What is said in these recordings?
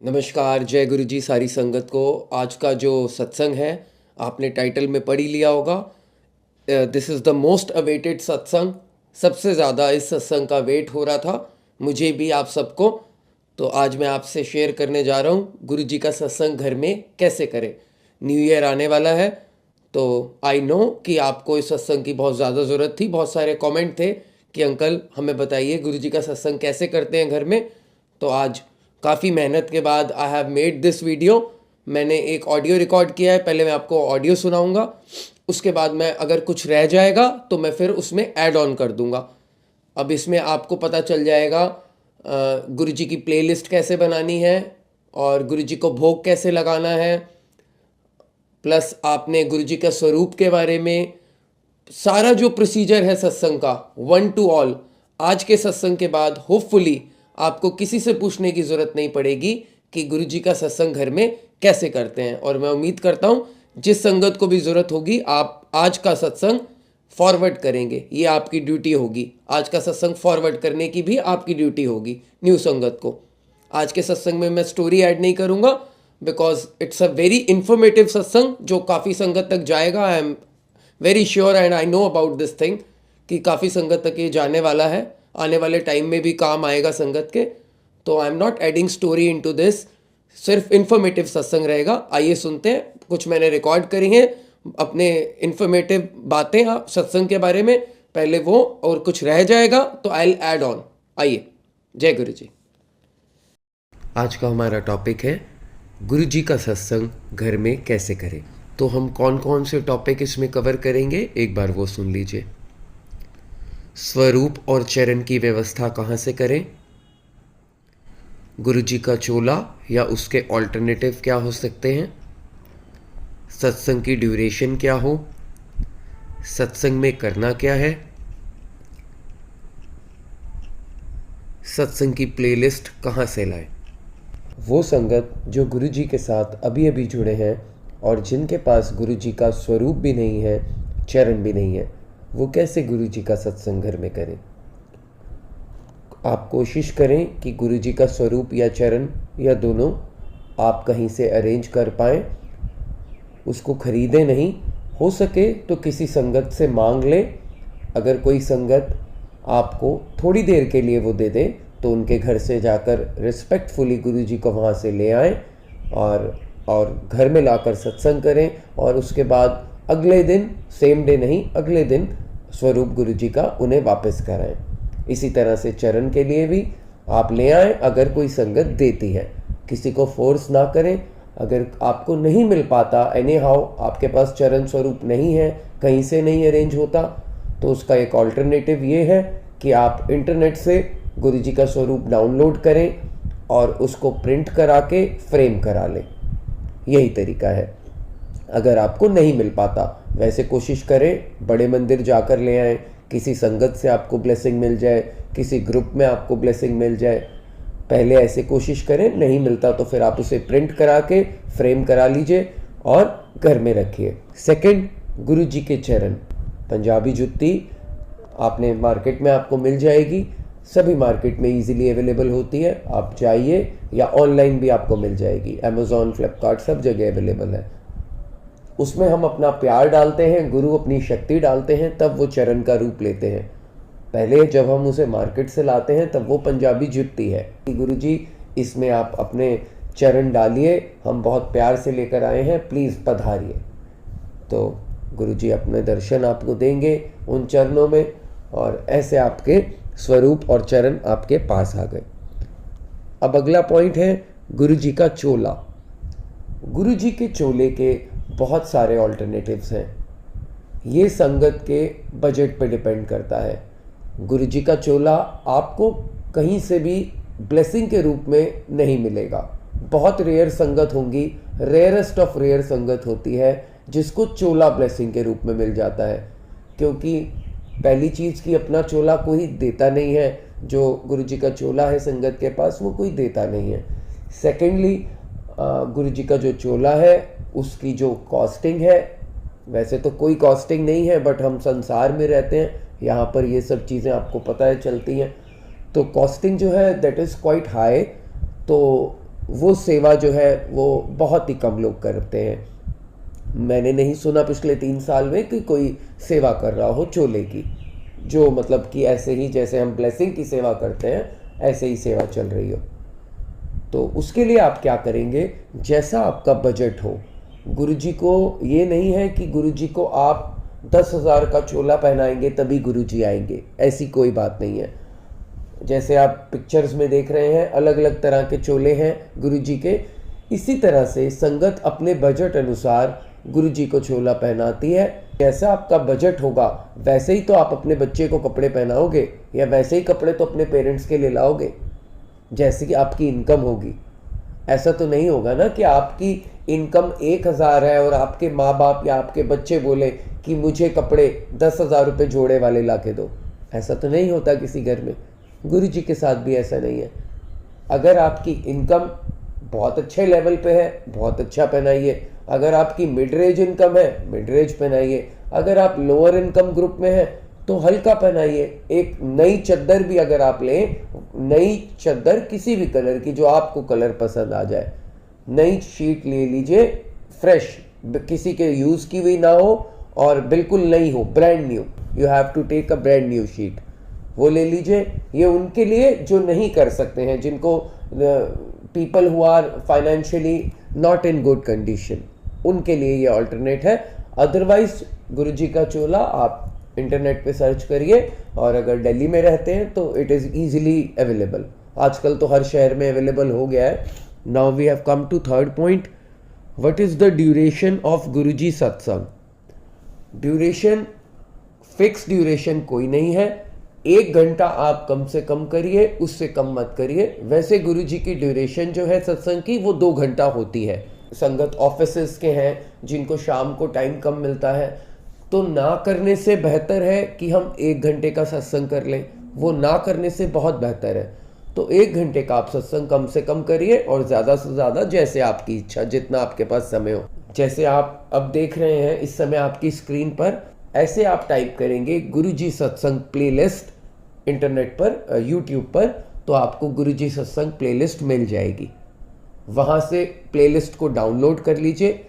नमस्कार, जय गुरु जी सारी संगत को। आज का जो सत्संग है आपने टाइटल में पढ़ ही लिया होगा। This is the most awaited सत्संग। सबसे ज़्यादा इस सत्संग का वेट हो रहा था, मुझे भी आप सबको। तो आज मैं आपसे शेयर करने जा रहा हूँ गुरु जी का सत्संग घर में कैसे करें। न्यू ईयर आने वाला है, तो आई नो कि आपको इस सत्संग की बहुत ज़्यादा ज़रूरत थी। बहुत सारे कमेंट थे कि अंकल हमें बताइए गुरु जी का सत्संग कैसे करते हैं घर में। तो आज काफ़ी मेहनत के बाद I have made this video. मैंने एक ऑडियो रिकॉर्ड किया है, पहले मैं आपको ऑडियो सुनाऊंगा, उसके बाद मैं अगर कुछ रह जाएगा तो मैं फिर उसमें ऐड ऑन कर दूंगा। अब इसमें आपको पता चल जाएगा गुरु जी की प्लेलिस्ट कैसे बनानी है और गुरु जी को भोग कैसे लगाना है, प्लस आपने गुरु जी का स्वरूप के बारे में सारा जो प्रोसीजर है सत्संग का, वन टू ऑल। आज के सत्संग के बाद होपफुली आपको किसी से पूछने की ज़रूरत नहीं पड़ेगी कि गुरु जी का सत्संग घर में कैसे करते हैं। और मैं उम्मीद करता हूँ जिस संगत को भी ज़रूरत होगी आप आज का सत्संग फॉरवर्ड करेंगे। ये आपकी ड्यूटी होगी, आज का सत्संग फॉरवर्ड करने की भी आपकी ड्यूटी होगी न्यू संगत को। आज के सत्संग में मैं स्टोरी ऐड नहीं करूँगा because it's a very informative सत्संग जो काफ़ी संगत तक जाएगा। I am very sure and I know about this thing कि काफ़ी संगत तक ये जाने वाला है, आने वाले टाइम में भी काम आएगा संगत के। तो आई am not adding story into this, सिर्फ इन्फॉर्मेटिव सत्संग रहेगा। आइए सुनते हैं, कुछ मैंने रिकॉर्ड करी हैं अपने इन्फॉर्मेटिव बातें आप सत्संग के बारे में, पहले वो, और कुछ रह जाएगा तो आई विल ऐड ऑन। आइए, जय गुरु जी। आज का हमारा टॉपिक है गुरु जी का सत्संग घर में कैसे करें। तो हम कौन कौन से टॉपिक इसमें कवर करेंगे एक बार वो सुन लीजिए। स्वरूप और चरण की व्यवस्था कहाँ से करें, गुरु जी का चोला या उसके ऑल्टरनेटिव क्या हो सकते हैं, सत्संग की ड्यूरेशन क्या हो, सत्संग में करना क्या है, सत्संग की प्लेलिस्ट कहाँ से लाएं। वो संगत जो गुरु जी के साथ अभी अभी जुड़े हैं और जिनके पास गुरु जी का स्वरूप भी नहीं है, चरण भी नहीं है, वो कैसे गुरु जी का सत्संग घर में करें। आप कोशिश करें कि गुरु जी का स्वरूप या चरण या दोनों आप कहीं से अरेंज कर पाएँ। उसको खरीदें नहीं, हो सके तो किसी संगत से मांग लें। अगर कोई संगत आपको थोड़ी देर के लिए वो दे दे तो उनके घर से जाकर रिस्पेक्टफुली गुरु जी को वहाँ से ले आएँ और घर में लाकर सत्संग करें। और उसके बाद अगले दिन, सेम डे नहीं, अगले दिन स्वरूप गुरु जी का उन्हें वापस कराएं। इसी तरह से चरण के लिए भी आप ले आएँ अगर कोई संगत देती है। किसी को फोर्स ना करें। अगर आपको नहीं मिल पाता, एनी हाउ आपके पास चरण स्वरूप नहीं है, कहीं से नहीं अरेंज होता, तो उसका एक ऑल्टरनेटिव ये है कि आप इंटरनेट से गुरु जी का स्वरूप डाउनलोड करें और उसको प्रिंट करा के फ्रेम करा लें। यही तरीका है अगर आपको नहीं मिल पाता। वैसे कोशिश करें बड़े मंदिर जाकर ले आएँ, किसी संगत से आपको ब्लेसिंग मिल जाए, किसी ग्रुप में आपको ब्लेसिंग मिल जाए। पहले ऐसे कोशिश करें, नहीं मिलता तो फिर आप उसे प्रिंट करा के फ्रेम करा लीजिए और घर में रखिए। सेकंड, गुरु जी के चरण। पंजाबी जुत्ती आपने मार्केट में आपको मिल जाएगी, सभी मार्केट में इजीली अवेलेबल होती है। आप जाइए, या ऑनलाइन भी आपको मिल जाएगी, अमेज़ॉन, फ्लिपकार्ट, सब जगह अवेलेबल है। उसमें हम अपना प्यार डालते हैं, गुरु अपनी शक्ति डालते हैं, तब वो चरण का रूप लेते हैं। पहले जब हम उसे मार्केट से लाते हैं तब वो पंजाबी जुत्ती है। गुरु जी इसमें आप अपने चरण डालिए, हम बहुत प्यार से लेकर आए हैं, प्लीज़ पधारिए। तो गुरु जी अपने दर्शन आपको देंगे उन चरणों में, और ऐसे आपके स्वरूप और चरण आपके पास आ गए। अब अगला पॉइंट है गुरु जी का चोला। गुरु जी के चोले के बहुत सारे ऑल्टरनेटिव्स हैं। ये संगत के बजट पे डिपेंड करता है। गुरु जी का चोला आपको कहीं से भी ब्लेसिंग के रूप में नहीं मिलेगा। बहुत रेयर संगत होंगी, रेयरेस्ट ऑफ रेयर संगत होती है जिसको चोला ब्लेसिंग के रूप में मिल जाता है। क्योंकि पहली चीज़ कि अपना चोला कोई देता नहीं है, जो गुरु जी का चोला है संगत के पास वो कोई देता नहीं है। सेकेंडली, गुरु जी का जो चोला है उसकी जो कॉस्टिंग है, वैसे तो कोई कॉस्टिंग नहीं है, बट हम संसार में रहते हैं, यहाँ पर ये सब चीज़ें आपको पता है चलती हैं, तो कॉस्टिंग जो है दैट इज़ क्वाइट हाई। तो वो सेवा जो है वो बहुत ही कम लोग करते हैं। मैंने नहीं सुना पिछले 3 साल में कि कोई सेवा कर रहा हो चोले की, जो मतलब कि ऐसे ही जैसे हम ब्लेसिंग की सेवा करते हैं ऐसे ही सेवा चल रही हो। तो उसके लिए आप क्या करेंगे, जैसा आपका बजट हो। गुरुजी को ये नहीं है कि गुरुजी को आप 10,000 का चोला पहनाएंगे तभी गुरुजी आएंगे, ऐसी कोई बात नहीं है। जैसे आप पिक्चर्स में देख रहे हैं अलग अलग तरह के चोले हैं गुरुजी के, इसी तरह से संगत अपने बजट अनुसार गुरुजी को चोला पहनाती है। जैसा आपका बजट होगा वैसे ही तो आप अपने बच्चे को कपड़े पहनाओगे, या वैसे ही कपड़े तो अपने पेरेंट्स के लिए लाओगे जैसे कि आपकी इनकम होगी। ऐसा तो नहीं होगा ना कि आपकी इनकम 1,000 है और आपके माँ बाप या आपके बच्चे बोले कि मुझे कपड़े 10,000 रुपये जोड़े वाले ला के दो। ऐसा तो नहीं होता किसी घर में। गुरुजी के साथ भी ऐसा नहीं है। अगर आपकी इनकम बहुत अच्छे लेवल पे है, बहुत अच्छा पहनाइए। अगर आपकी मिड रेंज इनकम है, मिड रेंज पहनाइए। अगर आप लोअर इनकम ग्रुप में हैं तो हल्का पहनाइए। एक नई चद्दर भी अगर आप लें, नई चद्दर किसी भी कलर की जो आपको कलर पसंद आ जाए, नई शीट ले लीजिए, फ्रेश, किसी के यूज़ की हुई ना हो और बिल्कुल नई हो, brand new. You have to take a brand new sheet, वो ले लीजिए। ये उनके लिए जो नहीं कर सकते हैं, जिनको people who are financially not in good condition, उनके लिए ये ऑल्टरनेट है। अदरवाइज गुरुजी का चोला आप इंटरनेट पे सर्च करिए, और अगर दिल्ली में रहते हैं तो इट इज़ ईजिली अवेलेबल। आजकल तो हर शहर में अवेलेबल हो गया है। Now we have come to third point, what is the duration of Guruji सत्संग। ड्यूरेशन, फिक्स ड्यूरेशन कोई नहीं है। 1 घंटा आप कम से कम करिए, उससे कम मत करिए। वैसे गुरुजी की ड्यूरेशन जो है सत्संग की वो 2 घंटा होती है। संगत ऑफिसेस के हैं जिनको शाम को टाइम कम मिलता है, तो ना करने से बेहतर है कि हम 1 घंटे का सत्संग कर लें। वो ना करने से बहुत बेहतर है। तो 1 घंटे का आप सत्संग कम से कम करिए, और ज़्यादा से ज़्यादा जैसे आपकी इच्छा, जितना आपके पास समय हो। जैसे आप अब देख रहे हैं इस समय आपकी स्क्रीन पर, ऐसे आप टाइप करेंगे गुरुजी सत्संग प्लेलिस्ट इंटरनेट पर, यूट्यूब पर, तो आपको गुरुजी सत्संग प्लेलिस्ट मिल जाएगी। वहाँ से प्लेलिस्ट को डाउनलोड कर लीजिए।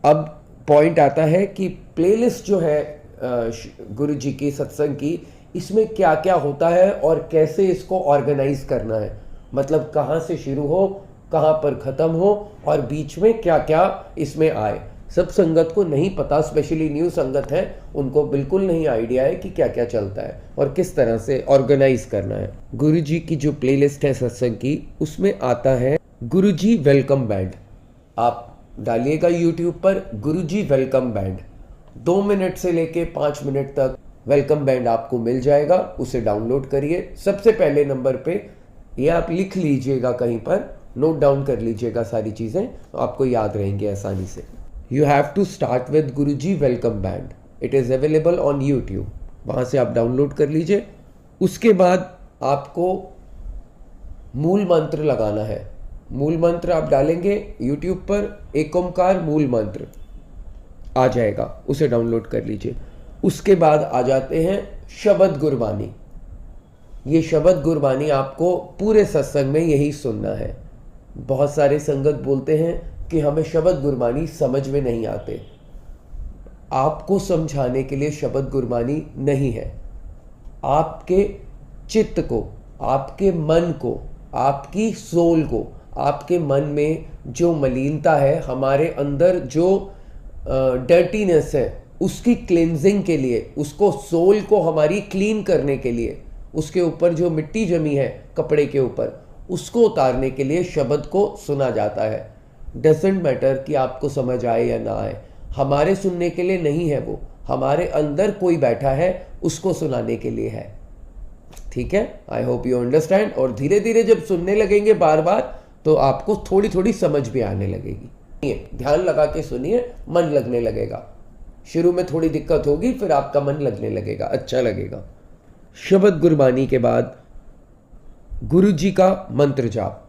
अब पॉइंट आता है कि प्लेलिस्ट जो है गुरुजी की सत्संग की, इसमें क्या क्या होता है और कैसे इसको ऑर्गेनाइज करना है। मतलब कहाँ से शुरू हो, कहाँ पर ख़त्म हो, और बीच में क्या क्या इसमें आए। सब संगत को नहीं पता, स्पेशली न्यू संगत है, उनको बिल्कुल नहीं आइडिया है कि क्या क्या चलता है और किस तरह से ऑर्गेनाइज करना है। गुरुजी की जो प्लेलिस्ट है सत्संग की, उसमें आता है गुरुजी वेलकम बैंड। आप डालिएगा यूट्यूब पर गुरुजी वेलकम बैंड, 2 मिनट से लेके 5 मिनट तक वेलकम बैंड आपको मिल जाएगा। उसे डाउनलोड करिए। सबसे पहले नंबर पे ये आप लिख लीजिएगा, कहीं पर नोट डाउन कर लीजिएगा सारी चीज़ें, तो आपको याद रहेंगे आसानी से। You have to start with Guruji welcome band, it is available on YouTube, वहाँ से आप डाउनलोड कर लीजिए। उसके बाद आपको मूल मंत्र लगाना है। मूल मंत्र आप डालेंगे यूट्यूब पर, एक ओंकार मूल मंत्र आ जाएगा, उसे डाउनलोड कर लीजिए। उसके बाद आ जाते हैं शब्द गुरबानी। ये शब्द गुरबानी आपको पूरे सत्संग में यही सुनना है। बहुत सारे संगत बोलते हैं कि हमें शब्द गुरबानी समझ में नहीं आते। आपको समझाने के लिए शब्द गुरबानी नहीं है। आपके चित्त को, आपके मन को, आपकी सोल को, आपके मन में जो मलिनता है, हमारे अंदर जो डर्टीनेस है, उसकी क्लींजिंग के लिए, उसको सोल को हमारी क्लीन करने के लिए, उसके ऊपर जो मिट्टी जमी है कपड़े के ऊपर, उसको उतारने के लिए शब्द को सुना जाता है। डजेंट मैटर कि आपको समझ आए या ना आए, हमारे सुनने के लिए नहीं है वो, हमारे अंदर कोई बैठा है उसको सुनाने के लिए है। ठीक है, आई होप यू अंडरस्टैंड। और धीरे धीरे जब सुनने लगेंगे बार बार, तो आपको थोड़ी थोड़ी समझ भी आने लगेगी। ध्यान लगा के सुनिए, मन लगने लगेगा। शुरू में थोड़ी दिक्कत होगी, फिर आपका मन लगने लगेगा, अच्छा लगेगा। शब्द गुरबानी के बाद गुरुजी का मंत्र जाप,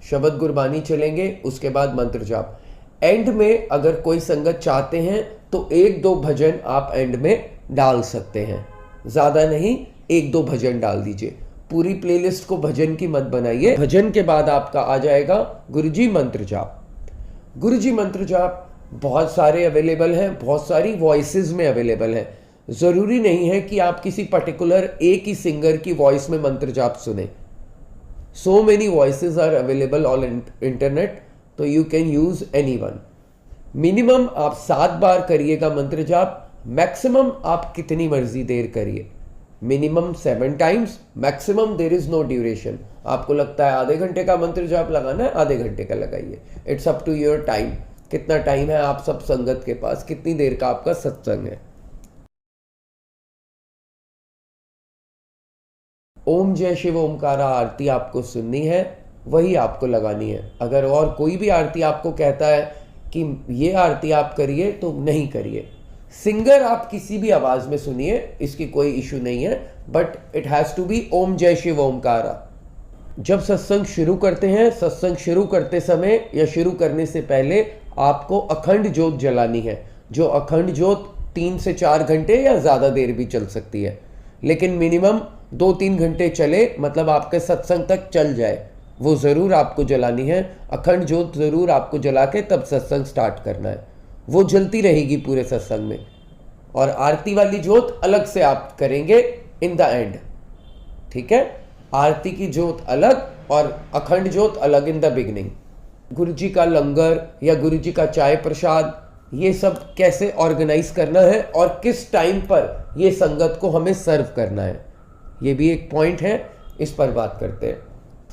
शब्द गुरबानी चलेंगे, उसके बाद मंत्र जाप। एंड में अगर कोई संगत चाहते हैं तो 1-2 भजन आप एंड में डाल सकते हैं, ज़्यादा नहीं, 1-2 भजन डाल दीजिए। पूरी प्लेलिस्ट को भजन की मत बनाइए। भजन के बाद आपका आ जाएगा गुरुजी मंत्र जाप। गुरुजी मंत्र जाप बहुत सारे अवेलेबल हैं, बहुत सारी वॉइसेस में अवेलेबल हैं। ज़रूरी नहीं है कि आप किसी पर्टिकुलर एक ही सिंगर की वॉइस में मंत्र जाप सुने। So many voices are available on internet, तो you can use anyone. Minimum आप 7 बार करिएगा मंत्र जाप, मैक्सिमम आप कितनी मर्जी देर करिए। मिनिमम 7 टाइम्स, मैक्सिमम देर इज नो ड्यूरेशन। आपको लगता है आधे घंटे का मंत्र जाप लगाना है, आधे घंटे का लगाइए। It's up to your time. कितना टाइम है आप सब संगत के पास, कितनी देर का आपका सत्संग है। ओम जय शिव ओमकारा आरती आपको सुननी है, वही आपको लगानी है। अगर और कोई भी आरती आपको कहता है कि ये आरती आप करिए, तो नहीं करिए। सिंगर आप किसी भी आवाज में सुनिए, इसकी कोई इशू नहीं है, but it has to be Om Jai Shiv Omkara. जब सत्संग शुरू करते हैं, सत्संग शुरू करते समय या शुरू करने से पहले आपको अखंड ज्योत जलानी है। जो अखंड ज्योत 3 से 4 घंटे या ज़्यादा देर भी चल सकती है, लेकिन मिनिमम 2-3 घंटे चले, मतलब आपके सत्संग तक चल जाए, वो ज़रूर आपको जलानी है। अखंड ज्योत ज़रूर आपको जला के तब सत्संग स्टार्ट करना है। वो जलती रहेगी पूरे सत्संग में, और आरती वाली ज्योत अलग से आप करेंगे इन द एंड। ठीक है, आरती की ज्योत अलग और अखंड ज्योत अलग इन द बिगिनिंग। गुरुजी का लंगर या गुरुजी का चाय प्रसाद, ये सब कैसे ऑर्गेनाइज करना है और किस टाइम पर ये संगत को हमें सर्व करना है, ये भी एक पॉइंट है, इस पर बात करते हैं।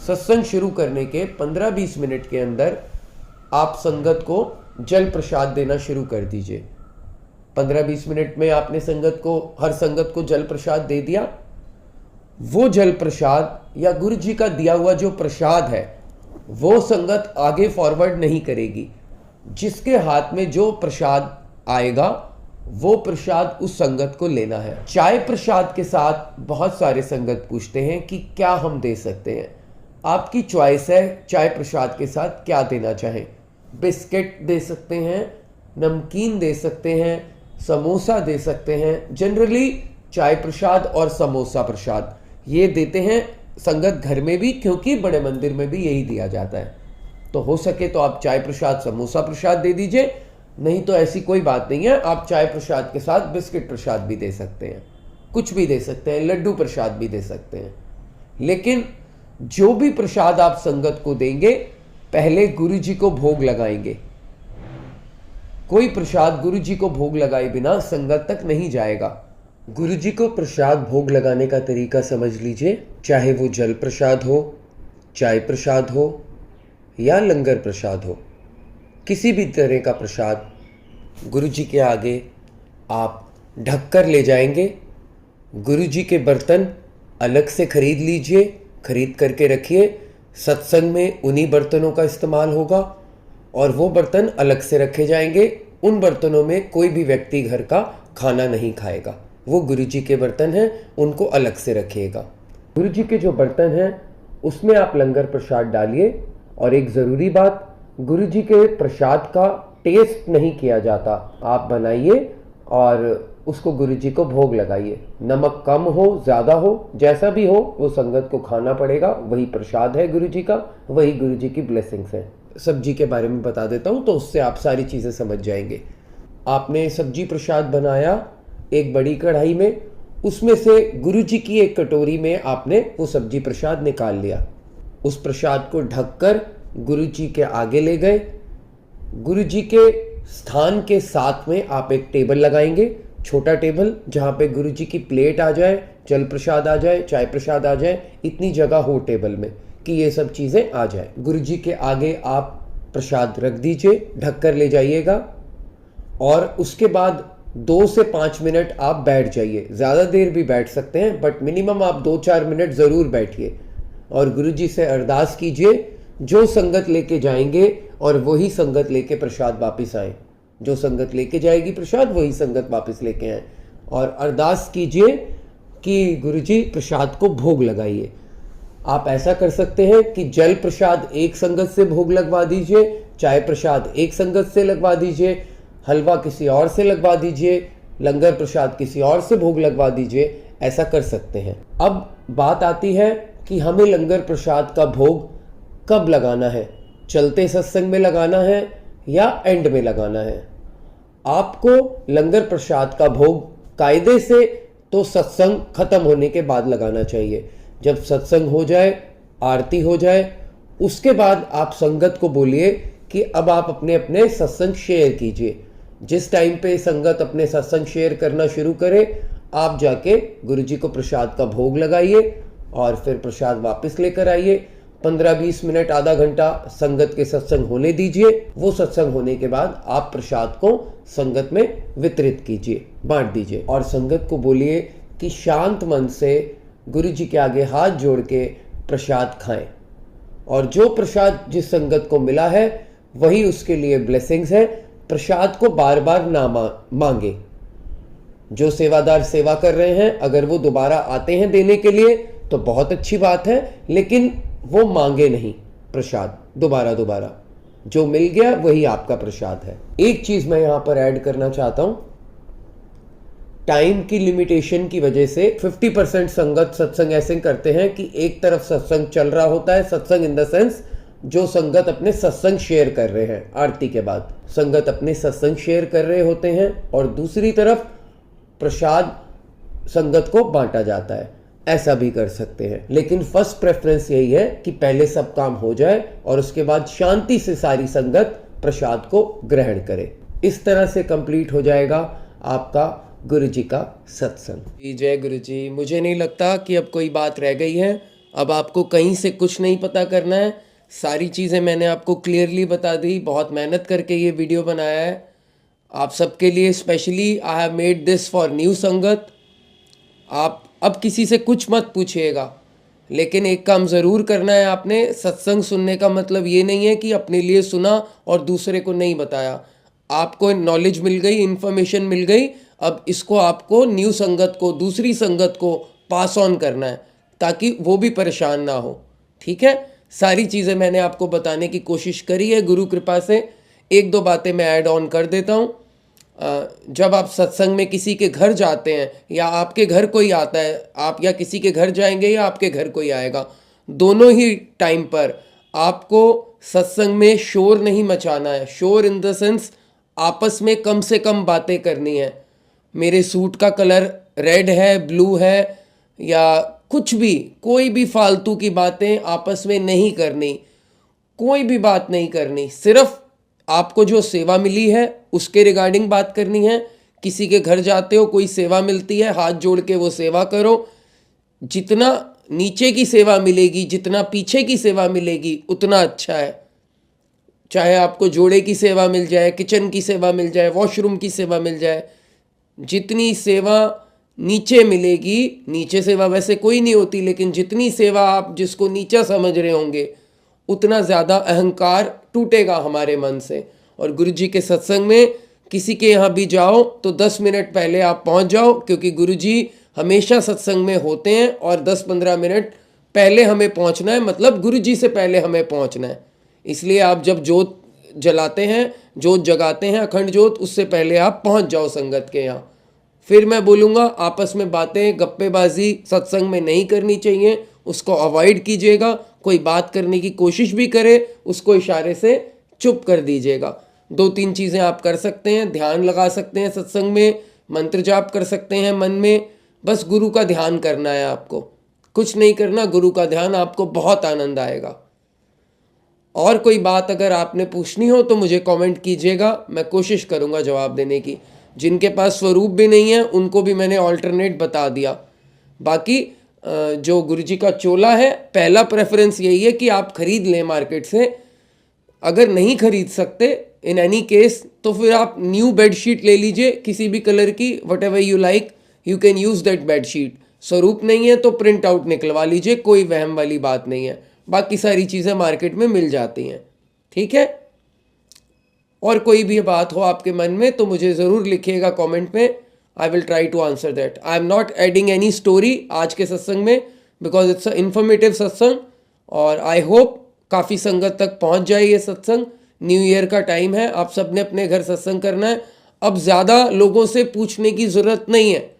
सत्संग शुरू करने के 15-20 मिनट के अंदर आप संगत को जल प्रसाद देना शुरू कर दीजिए। 15-20 मिनट में आपने हर संगत को जल प्रसाद दे दिया। वो जल प्रसाद या गुरु जी का दिया हुआ जो प्रसाद है, वो संगत आगे फॉरवर्ड नहीं करेगी। जिसके हाथ में जो प्रसाद आएगा, वो प्रसाद उस संगत को लेना है। चाय प्रसाद के साथ बहुत सारे संगत पूछते हैं कि क्या हम दे सकते हैं। आपकी चॉइस है चाय प्रसाद के साथ क्या देना चाहें। बिस्किट दे सकते हैं, नमकीन दे सकते हैं, समोसा दे सकते हैं। जनरली चाय प्रसाद और समोसा प्रसाद ये देते हैं संगत घर में भी, क्योंकि बड़े मंदिर में भी यही दिया जाता है। तो हो सके तो आप चाय प्रसाद समोसा प्रसाद दे दीजिए, नहीं तो ऐसी कोई बात नहीं है, आप चाय प्रसाद के साथ बिस्किट प्रसाद भी दे सकते हैं, कुछ भी दे सकते हैं, लड्डू प्रसाद भी दे सकते हैं। लेकिन जो भी प्रसाद आप संगत को देंगे, पहले गुरु जी को भोग लगाएंगे। कोई प्रसाद गुरु जी को भोग लगाए बिना संगत तक नहीं जाएगा। गुरु जी को प्रसाद भोग लगाने का तरीका समझ लीजिए। चाहे वो जल प्रसाद हो, चाय प्रसाद हो या लंगर प्रसाद हो, किसी भी तरह का प्रसाद गुरु जी के आगे आप ढक कर ले जाएंगे। गुरु जी के बर्तन अलग से खरीद लीजिए, खरीद करके रखिए। सत्संग में उन्हीं बर्तनों का इस्तेमाल होगा और वो बर्तन अलग से रखे जाएंगे। उन बर्तनों में कोई भी व्यक्ति घर का खाना नहीं खाएगा। वो गुरु जी के बर्तन हैं, उनको अलग से रखिएगा। गुरु जी के जो बर्तन हैं उसमें आप लंगर प्रसाद डालिए। और एक ज़रूरी बात, गुरु जी के प्रसाद का टेस्ट नहीं किया जाता। आप बनाइए और उसको गुरु जी को भोग लगाइए। नमक कम हो, ज़्यादा हो, जैसा भी हो, वो संगत को खाना पड़ेगा। वही प्रसाद है गुरु जी का, वही गुरु जी की ब्लेसिंग्स हैं। सब्जी के बारे में बता देता हूँ, तो उससे आप सारी चीज़ें समझ जाएंगे। आपने सब्जी प्रसाद बनाया एक बड़ी कढ़ाई में, उसमें से गुरु जी की एक कटोरी में आपने वो सब्जी प्रसाद निकाल लिया। उस प्रसाद को ढककर गुरु जी के आगे ले गए। गुरु जी के स्थान के साथ में आप एक टेबल लगाएंगे, छोटा टेबल, जहाँ पे गुरु जी की प्लेट आ जाए, जल प्रसाद आ जाए, चाय प्रसाद आ जाए, इतनी जगह हो टेबल में कि ये सब चीज़ें आ जाए। गुरु जी के आगे आप प्रसाद रख दीजिए, ढक कर ले जाइएगा। और उसके बाद 2 से 5 मिनट आप बैठ जाइए। ज़्यादा देर भी बैठ सकते हैं, बट मिनिमम आप 2-4 मिनट ज़रूर बैठिए और गुरु जी से अरदास कीजिए। जो संगत लेके जाएंगे और वही संगत लेके प्रसाद वापस आए। जो संगत लेके जाएगी प्रसाद, वही संगत वापस लेके आए। और अरदास कीजिए कि गुरु जी प्रसाद को भोग लगाइए। आप ऐसा कर सकते हैं कि जल प्रसाद एक संगत से भोग लगवा दीजिए, चाय प्रसाद एक संगत से लगवा दीजिए, हलवा किसी और से लगवा दीजिए, लंगर प्रसाद किसी और से भोग लगवा दीजिए। ऐसा कर सकते हैं। अब बात आती है कि हमें लंगर प्रसाद का भोग कब लगाना है, चलते सत्संग में लगाना है या एंड में लगाना है। आपको लंगर प्रसाद का भोग कायदे से तो सत्संग खत्म होने के बाद लगाना चाहिए। जब सत्संग हो जाए, आरती हो जाए, उसके बाद आप संगत को बोलिए कि अब आप अपने अपने सत्संग शेयर कीजिए। जिस टाइम पे संगत अपने सत्संग शेयर करना शुरू करे, आप जाके गुरुजी को प्रसाद का भोग लगाइए और फिर प्रसाद वापस लेकर आइए। 15-20 मिनट, आधा घंटा संगत के सत्संग होने दीजिए। वो सत्संग होने के बाद आप प्रसाद को संगत में वितरित कीजिए, बांट दीजिए और संगत को बोलिए कि शांत मन से गुरुजी के आगे हाथ जोड़ के प्रसाद खाएं और जो प्रसाद जिस संगत को मिला है वही उसके लिए ब्लेसिंग्स है। प्रसाद को बार बार ना मांगे। जो सेवादार सेवा कर रहे हैं, अगर वो दोबारा आते हैं देने के लिए तो बहुत अच्छी बात है, लेकिन वो मांगे नहीं प्रसाद दोबारा दोबारा। जो मिल गया वही आपका प्रसाद है। एक चीज मैं यहां पर ऐड करना चाहता हूं, टाइम की लिमिटेशन की वजह से 50% संगत सत्संग ऐसे करते हैं कि एक तरफ सत्संग चल रहा होता है, सत्संग इन द सेंस जो संगत अपने सत्संग शेयर कर रहे हैं, आरती के बाद संगत अपने सत्संग शेयर कर रहे होते हैं और दूसरी तरफ प्रसाद संगत को बांटा जाता है। ऐसा भी कर सकते हैं, लेकिन फर्स्ट प्रेफरेंस यही है कि पहले सब काम हो जाए और उसके बाद शांति से सारी संगत प्रसाद को ग्रहण करे। इस तरह से कंप्लीट हो जाएगा आपका गुरुजी का सत्संग। जय गुरुजी। मुझे नहीं लगता कि अब कोई बात रह गई है। अब आपको कहीं से कुछ नहीं पता करना है। सारी चीज़ें मैंने आपको क्लियरली बता दी। बहुत मेहनत करके ये वीडियो बनाया है आप सबके लिए specially. I have made this for new संगत। आप अब किसी से कुछ मत पूछिएगा, लेकिन एक काम ज़रूर करना है आपने। सत्संग सुनने का मतलब ये नहीं है कि अपने लिए सुना और दूसरे को नहीं बताया। आपको नॉलेज मिल गई, इन्फॉर्मेशन मिल गई, अब इसको आपको न्यू संगत को, दूसरी संगत को पास ऑन करना है ताकि वो भी परेशान ना हो। ठीक है, सारी चीज़ें मैंने आपको बताने की कोशिश करी है गुरु कृपा से। एक दो बातें मैं ऐड ऑन कर देता हूँ। जब आप सत्संग में किसी के घर जाते हैं या आपके घर कोई आता है, आप या किसी के घर जाएंगे या आपके घर कोई आएगा, दोनों ही टाइम पर आपको सत्संग में शोर नहीं मचाना है। शोर इन द सेंस आपस में कम से कम बातें करनी है। मेरे सूट का कलर रेड है, ब्लू है या कुछ भी, कोई भी फालतू की बातें आपस में नहीं करनी, कोई भी बात नहीं करनी। सिर्फ आपको जो सेवा मिली है उसके रिगार्डिंग बात करनी है। किसी के घर जाते हो, कोई सेवा मिलती है, हाथ जोड़ के वो सेवा करो। जितना नीचे की सेवा मिलेगी, जितना पीछे की सेवा मिलेगी, उतना अच्छा है। चाहे आपको जोड़े की सेवा मिल जाए, किचन की सेवा मिल जाए, वॉशरूम की सेवा मिल जाए, जितनी सेवा नीचे मिलेगी, नीचे सेवा वैसे कोई नहीं होती, लेकिन जितनी सेवा आप जिसको नीचा समझ रहे होंगे, उतना ज़्यादा अहंकार टूटेगा हमारे मन से। और गुरुजी के सत्संग में किसी के यहाँ भी जाओ तो 10 मिनट पहले आप पहुँच जाओ, क्योंकि गुरुजी हमेशा सत्संग में होते हैं और 10-15 मिनट पहले हमें पहुँचना है, मतलब गुरुजी से पहले हमें पहुँचना है। इसलिए आप जब जोत जलाते हैं, जोत जगाते हैं, अखंड जोत, उससे पहले आप पहुँच जाओ संगत के यहाँ। फिर मैं बोलूँगा आपस में बातें, गप्पेबाजी सत्संग में नहीं करनी चाहिए, उसको अवॉइड कीजिएगा। कोई बात करने की कोशिश भी करे, उसको इशारे से चुप कर दीजिएगा। 2-3 चीज़ें आप कर सकते हैं। ध्यान लगा सकते हैं सत्संग में, मंत्र जाप कर सकते हैं मन में। बस गुरु का ध्यान करना है आपको, कुछ नहीं करना। गुरु का ध्यान, आपको बहुत आनंद आएगा। और कोई बात अगर आपने पूछनी हो तो मुझे कमेंट कीजिएगा, मैं कोशिश करूँगा जवाब देने की। जिनके पास स्वरूप भी नहीं है उनको भी मैंने ऑल्टरनेट बता दिया। बाकी जो गुरुजी का चोला है, पहला प्रेफरेंस यही है कि आप खरीद लें मार्केट से। अगर नहीं खरीद सकते इन एनी केस तो फिर आप न्यू बेडशीट ले लीजिए, किसी भी कलर की, what ever you like, you can use that bedsheet. स्वरूप नहीं है तो प्रिंट आउट निकलवा लीजिए, कोई वहम वाली बात नहीं है। बाकी सारी चीज़ें मार्केट में मिल जाती हैं। ठीक है, और कोई भी बात हो आपके मन में तो मुझे ज़रूर लिखिएगा कमेंट में। I will try to answer that. I am not adding any story आज के सत्संग में, बिकॉज इट्स अ इन्फॉर्मेटिव सत्संग और आई होप काफ़ी संगत तक पहुंच जाए ये सत्संग। न्यू ईयर का टाइम है, आप सब ने अपने घर सत्संग करना है। अब ज़्यादा लोगों से पूछने की ज़रूरत नहीं है।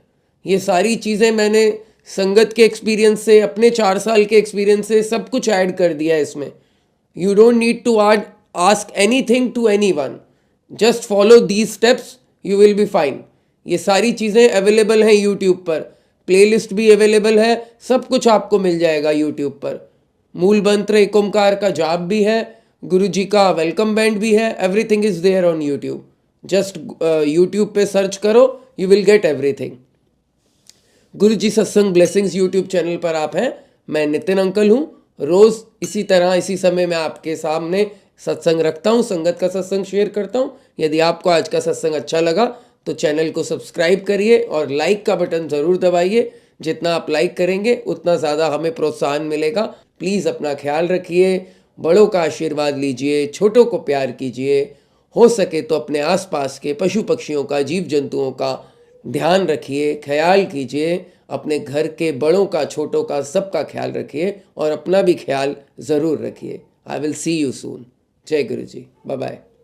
ये सारी चीज़ें मैंने संगत के एक्सपीरियंस से, अपने 4 साल के एक्सपीरियंस से सब कुछ ऐड कर दिया है इसमें। You don't need to ask anything to anyone, just follow these steps, you will be fine. ये सारी चीज़ें अवेलेबल हैं यूट्यूब पर, प्लेलिस्ट भी अवेलेबल है, सब कुछ आपको मिल जाएगा यूट्यूब पर। मूल मंत्र एक ओंकार का जाप भी है, गुरु जी का वेलकम बैंड भी है, everything is there on YouTube. Just YouTube पे सर्च करो, you will get everything. Guru ji सत्संग ब्लेसिंग्स यूट्यूब चैनल पर आप हैं। मैं नितिन अंकल हूँ। रोज़ इसी तरह इसी समय मैं आपके सामने सत्संग रखता हूँ, संगत का सत्संग शेयर करता हूँ। यदि आपको आज का सत्संग अच्छा लगा तो चैनल को सब्सक्राइब करिए और लाइक का बटन ज़रूर दबाइए। जितना आप लाइक करेंगे उतना ज़्यादा हमें प्रोत्साहन मिलेगा। प्लीज़ अपना ख्याल रखिए, बड़ों का आशीर्वाद लीजिए, छोटों को प्यार कीजिए। हो सके तो अपने आसपास के पशु पक्षियों का, जीव जंतुओं का ध्यान रखिए, ख्याल कीजिए। अपने घर के बड़ों का, छोटों का, सबका ख्याल रखिए और अपना भी ख्याल ज़रूर रखिए। I will see you soon. जय गुरु जी। Bye bye.